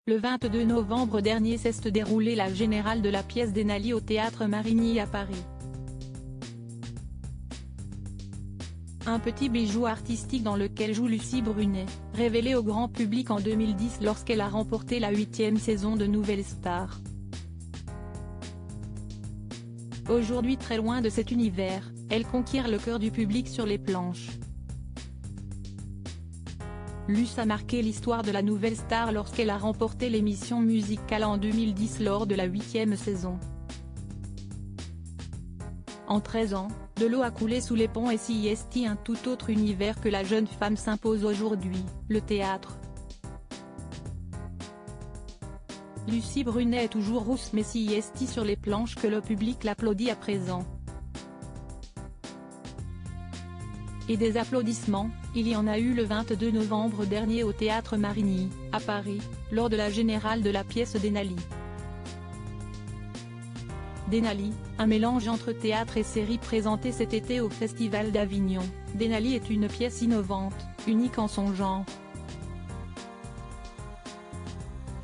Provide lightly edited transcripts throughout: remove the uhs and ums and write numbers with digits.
Le 22 novembre dernier s'est déroulée la générale de la pièce d'Enali au Théâtre Marigny à Paris. Un petit bijou artistique dans lequel joue Lucie Brunet, révélé au grand public en 2010 lorsqu'elle a remporté la 8e saison de Nouvelle Star. Aujourd'hui très loin de cet univers, elle conquiert le cœur du public sur les planches. Luce a marqué l'histoire de la Nouvelle Star lorsqu'elle a remporté l'émission musicale en 2010 lors de la 8e saison. En 13 ans, de l'eau a coulé sous les ponts et s'y est un tout autre univers que la jeune femme s'impose aujourd'hui, le théâtre. Lucie Brunet est toujours rousse mais s'y est sur les planches que le public l'applaudit à présent. Et des applaudissements, il y en a eu le 22 novembre dernier au Théâtre Marigny, à Paris, lors de la générale de la pièce d'Enali. d'Enali, un mélange entre théâtre et série présentée cet été au Festival d'Avignon. d'Enali est une pièce innovante, unique en son genre.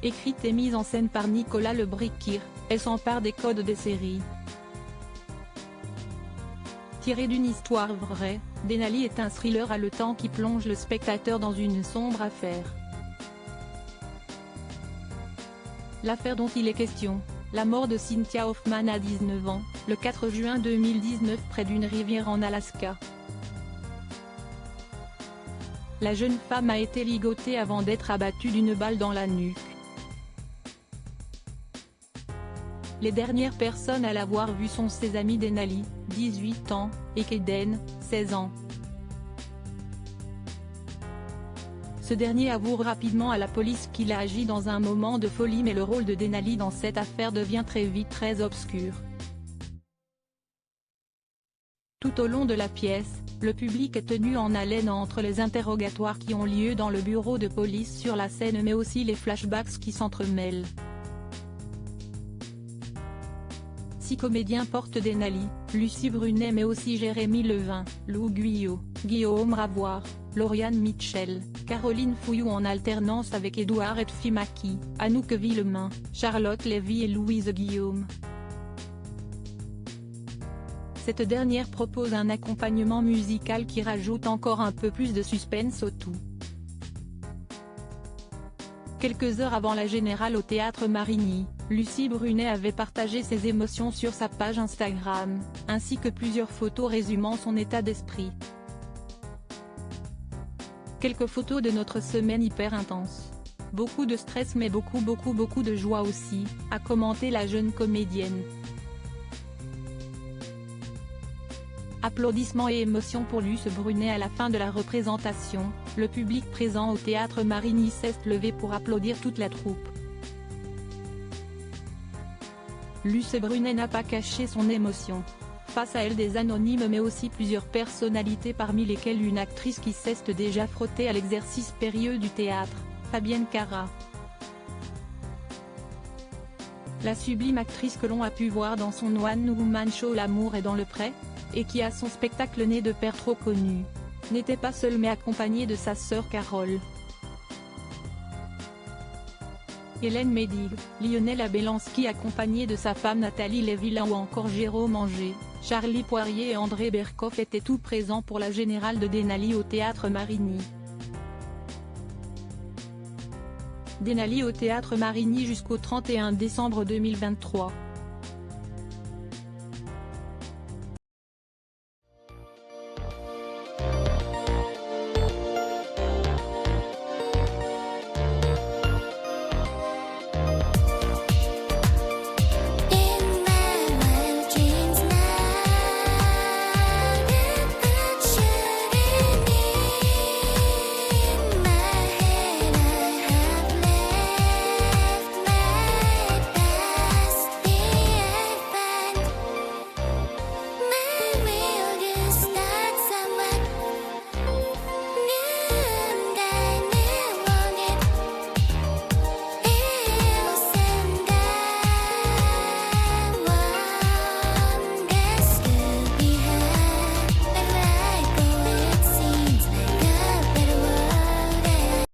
Écrite et mise en scène par Nicolas Lebrikir, elle s'empare des codes des séries. Tirée d'une histoire vraie, d'Enali est un thriller haletant qui plonge le spectateur dans une sombre affaire. L'affaire dont il est question, la mort de Cynthia Hoffman à 19 ans, le 4 juin 2019 près d'une rivière en Alaska. La jeune femme a été ligotée avant d'être abattue d'une balle dans la nuque. Les dernières personnes à l'avoir vue sont ses amis d'Enali, 18 ans, et Kaden, 16 ans. Ce dernier avoue rapidement à la police qu'il a agi dans un moment de folie mais le rôle de d'Enali dans cette affaire devient très vite très obscur. Tout au long de la pièce, le public est tenu en haleine entre les interrogatoires qui ont lieu dans le bureau de police sur la scène mais aussi les flashbacks qui s'entremêlent. 6 comédiens portent d'Enali, Lucie Brunet mais aussi Jérémy Levin, Lou Guyot, Guillaume Ravoire, Lauriane Mitchell, Caroline Fouillou en alternance avec Édouard Etfimaki, Anouk Villemain, Charlotte Lévy et Louise Guillaume. Cette dernière propose un accompagnement musical qui rajoute encore un peu plus de suspense au tout. Quelques heures avant la générale au Théâtre Marigny, Lucie Brunet avait partagé ses émotions sur sa page Instagram, ainsi que plusieurs photos résumant son état d'esprit. Quelques photos de notre semaine hyper intense. Beaucoup de stress mais beaucoup de joie aussi, a commenté la jeune comédienne. Applaudissements et émotions pour Luce Brunet à la fin de la représentation, le public présent au Théâtre Marigny s'est levé pour applaudir toute la troupe. Luce Brunet n'a pas caché son émotion. Face à elle des anonymes mais aussi plusieurs personnalités parmi lesquelles une actrice qui s'est déjà frottée à l'exercice périlleux du théâtre, Fabienne Cara. La sublime actrice que l'on a pu voir dans son One Woman Show L'amour est dans le pré, et qui a son spectacle Né de père trop connu, n'était pas seule mais accompagnée de sa sœur Carole. Hélène Médig, Lionel Abelanski accompagné de sa femme Nathalie Lévillin ou encore Jérôme Angers, Charlie Poirier et André Berkoff étaient tous présents pour la générale de d'Enali au Théâtre Marigny. d'Enali au Théâtre Marigny jusqu'au 31 décembre 2023.